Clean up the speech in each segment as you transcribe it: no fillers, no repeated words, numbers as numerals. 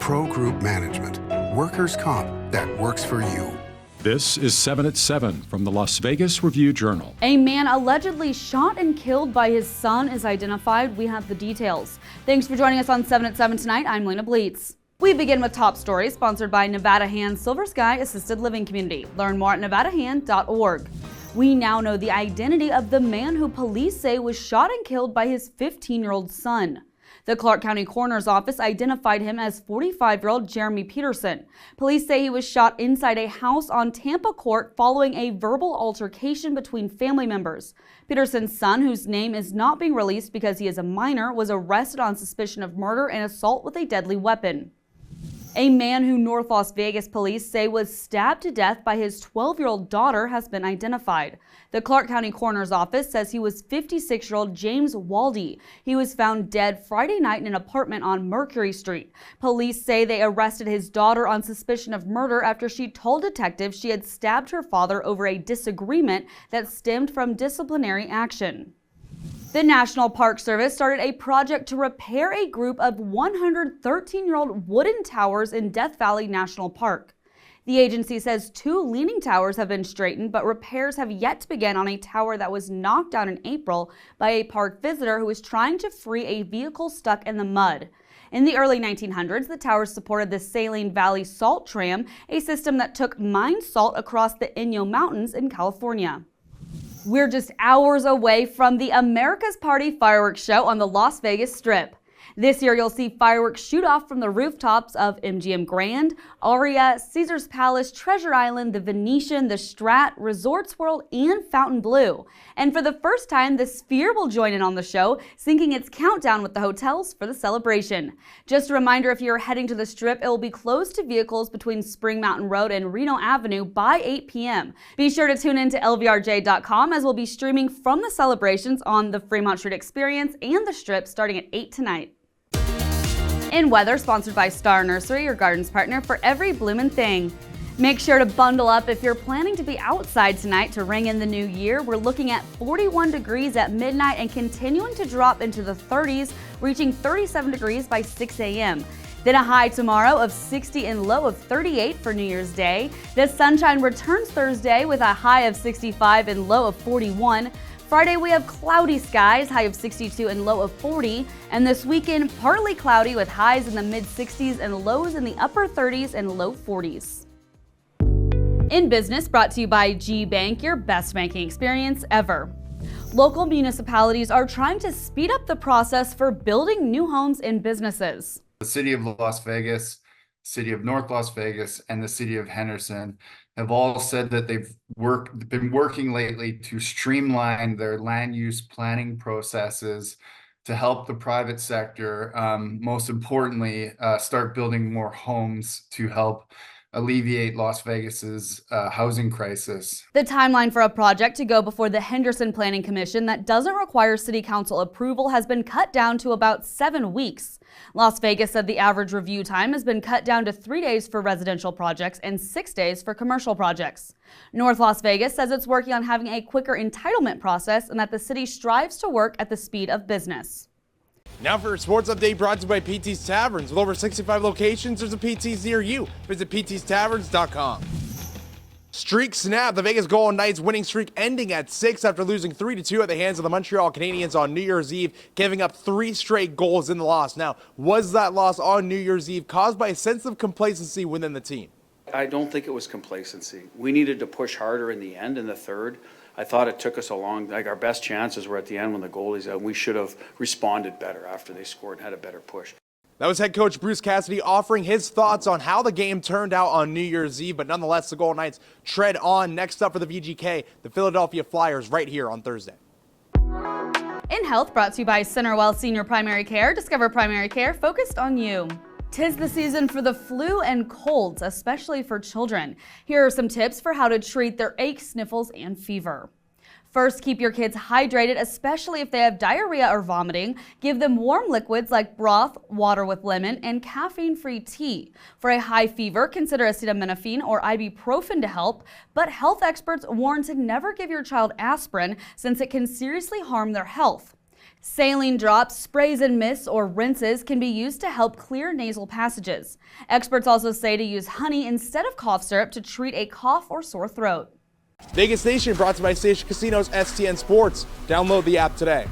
Pro Group Management. Workers' comp that works for you. This is 7 at 7 from the Las Vegas Review-Journal. A man allegedly shot and killed by his son is identified. We have the details. Thanks for joining us on 7 at 7 tonight. I'm Lena Bleets. We begin with top stories sponsored by Nevada Hand Silver Sky Assisted Living Community. Learn more at nevadahand.org. We now know the identity of the man who police say was shot and killed by his 15-year-old son. The Clark County Coroner's Office identified him as 45-year-old Jeremy Peterson. Police say he was shot inside a house on Tampa Court following a verbal altercation between family members. Peterson's son, whose name is not being released because he is a minor, was arrested on suspicion of murder and assault with a deadly weapon. A man who North Las Vegas police say was stabbed to death by his 12-year-old daughter has been identified. The Clark County Coroner's Office says he was 56-year-old James Waldy. He was found dead Friday night in an apartment on Mercury Street. Police say they arrested his daughter on suspicion of murder after she told detectives she had stabbed her father over a disagreement that stemmed from disciplinary action. The National Park Service started a project to repair a group of 113-year-old wooden towers in Death Valley National Park. The agency says 2 leaning towers have been straightened, but repairs have yet to begin on a tower that was knocked down in April by a park visitor who was trying to free a vehicle stuck in the mud. In the early 1900s, the towers supported the Saline Valley Salt Tram, a system that took mined salt across the Inyo Mountains in California. We're just hours away from the America's Party fireworks show on the Las Vegas Strip. This year, you'll see fireworks shoot off from the rooftops of MGM Grand, Aria, Caesars Palace, Treasure Island, the Venetian, the Strat, Resorts World, and Fontainebleau. And for the first time, the Sphere will join in on the show, syncing its countdown with the hotels for the celebration. Just a reminder, if you're heading to the Strip, it will be closed to vehicles between Spring Mountain Road and Reno Avenue by 8 p.m. Be sure to tune in to LVRJ.com as we'll be streaming from the celebrations on the Fremont Street Experience and the Strip starting at 8 tonight. In weather, sponsored by Star Nursery, your garden's partner for every bloomin' thing. Make sure to bundle up if you're planning to be outside tonight to ring in the new year. We're looking at 41 degrees at midnight and continuing to drop into the 30s, reaching 37 degrees by 6 a.m. Then a high tomorrow of 60 and low of 38 for New Year's Day. The sunshine returns Thursday with a high of 65 and low of 41. Friday, we have cloudy skies, high of 62 and low of 40. And this weekend, partly cloudy with highs in the mid-60s and lows in the upper 30s and low 40s. In business, brought to you by G Bank, your best banking experience ever. Local municipalities are trying to speed up the process for building new homes and businesses. The City of Las Vegas, City of North Las Vegas, and the City of Henderson have all said that they've been working lately to streamline their land use planning processes to help the private sector, most importantly, start building more homes to help alleviate Las Vegas's housing crisis. The timeline for a project to go before the Henderson Planning Commission that doesn't require City Council approval has been cut down to about 7 weeks. Las Vegas said the average review time has been cut down to 3 days for residential projects and 6 days for commercial projects. North Las Vegas says it's working on having a quicker entitlement process and that the city strives to work at the speed of business. Now for a sports update brought to you by PT's Taverns. With over 65 locations, there's a PT's near you. Visit ptstaverns.com. Streak snap. The Vegas Golden Knights winning streak ending at 6 after losing 3-2 at the hands of the Montreal Canadiens on New Year's Eve, giving up 3 straight goals in the loss. Now, was that loss on New Year's Eve caused by a sense of complacency within the team? I don't think it was complacency. We needed to push harder in the end, in the third. I thought it took us a long, our best chances were at the end when the goalie's out. We should have responded better after they scored and had a better push. That was head coach Bruce Cassidy offering his thoughts on how the game turned out on New Year's Eve, but nonetheless, the Golden Knights tread on. Next up for the VGK, the Philadelphia Flyers right here on Thursday. In health, brought to you by Centerwell Senior Primary Care. Discover primary care focused on you. 'Tis the season for the flu and colds, especially for children. Here are some tips for how to treat their aches, sniffles, and fever. First, keep your kids hydrated, especially if they have diarrhea or vomiting. Give them warm liquids like broth, water with lemon, and caffeine-free tea. For a high fever, consider acetaminophen or ibuprofen to help, but health experts warn to never give your child aspirin since it can seriously harm their health. Saline drops, sprays and mists, or rinses can be used to help clear nasal passages. Experts also say to use honey instead of cough syrup to treat a cough or sore throat. Vegas Nation brought to you by Station Casinos STN Sports. Download the app today.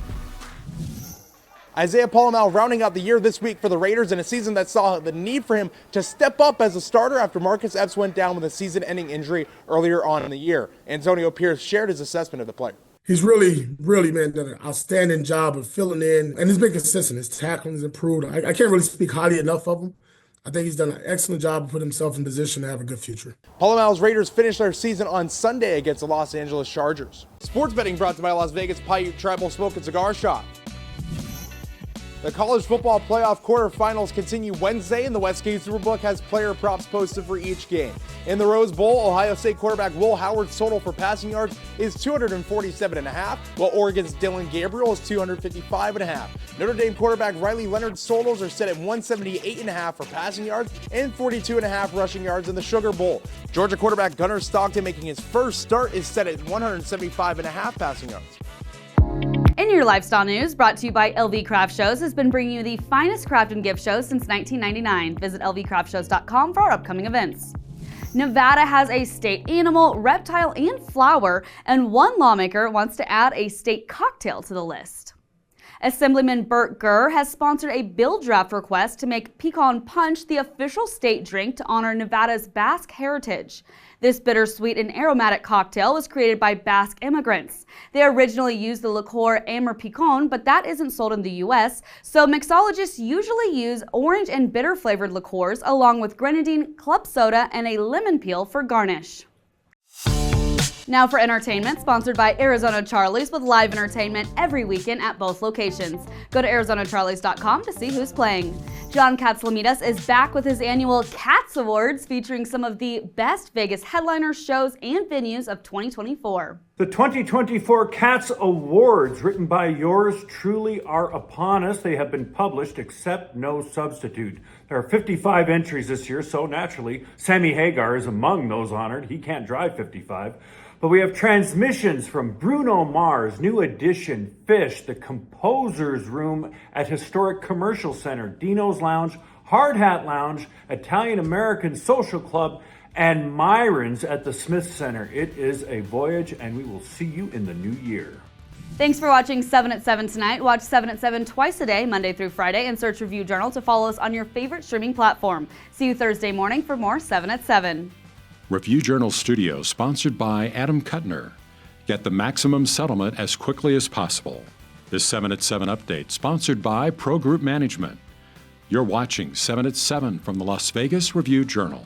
Isaiah Palomel rounding out the year this week for the Raiders in a season that saw the need for him to step up as a starter after Marcus Epps went down with a season-ending injury earlier on in the year. Antonio Pierce shared his assessment of the player. He's really, man, done an outstanding job of filling in, and he's been consistent. His tackling has improved. I can't really speak highly enough of him. I think he's done an excellent job of putting himself in position to have a good future. Palomel's Raiders finished their season on Sunday against the Los Angeles Chargers. Sports betting brought to you by Las Vegas Paiute Tribal Smoke and Cigar Shop. The college football playoff quarterfinals continue Wednesday, and the Westgate Superbook has player props posted for each game. In the Rose Bowl, Ohio State quarterback Will Howard's total for passing yards is 247.5, while Oregon's Dylan Gabriel is 255.5. Notre Dame quarterback Riley Leonard's totals are set at 178.5 for passing yards and 42.5 rushing yards in the Sugar Bowl. Georgia quarterback Gunnar Stockton, making his first start, is set at 175.5 passing yards. In your lifestyle news, brought to you by LV Craft Shows, has been bringing you the finest craft and gift shows since 1999. Visit lvcraftshows.com for our upcoming events. Nevada has a state animal, reptile, and flower, and one lawmaker wants to add a state cocktail to the list. Assemblyman Burt Gurr has sponsored a bill draft request to make pecan punch the official state drink to honor Nevada's Basque heritage. This bittersweet and aromatic cocktail was created by Basque immigrants. They originally used the liqueur Amer Picon, but that isn't sold in the U.S., so mixologists usually use orange and bitter flavored liqueurs along with grenadine, club soda, and a lemon peel for garnish. Now for entertainment, sponsored by Arizona Charlie's with live entertainment every weekend at both locations. Go to ArizonaCharlies.com to see who's playing. John Katzlamidas is back with his annual Katz Awards, featuring some of the best Vegas headliners, shows, and venues of 2024. The 2024 Katz Awards, written by yours truly, are upon us. They have been published, except no substitute. There are 55 entries this year, so naturally, Sammy Hagar is among those honored. He can't drive 55. But we have transmissions from Bruno Mars, New Edition, Fish, the Composer's Room at Historic Commercial Center, Dino's Lounge, Hard Hat Lounge, Italian American Social Club, and Myron's at the Smith Center. It is a voyage, and we will see you in the new year. Thanks for watching 7 at 7 tonight. Watch 7 at 7 twice a day, Monday through Friday, and search Review Journal to follow us on your favorite streaming platform. See you Thursday morning for more 7 at 7. Review Journal Studio, sponsored by Adam Kuttner. Get the maximum settlement as quickly as possible. This 7 at 7 update, sponsored by Pro Group Management. You're watching 7 at 7 from the Las Vegas Review Journal.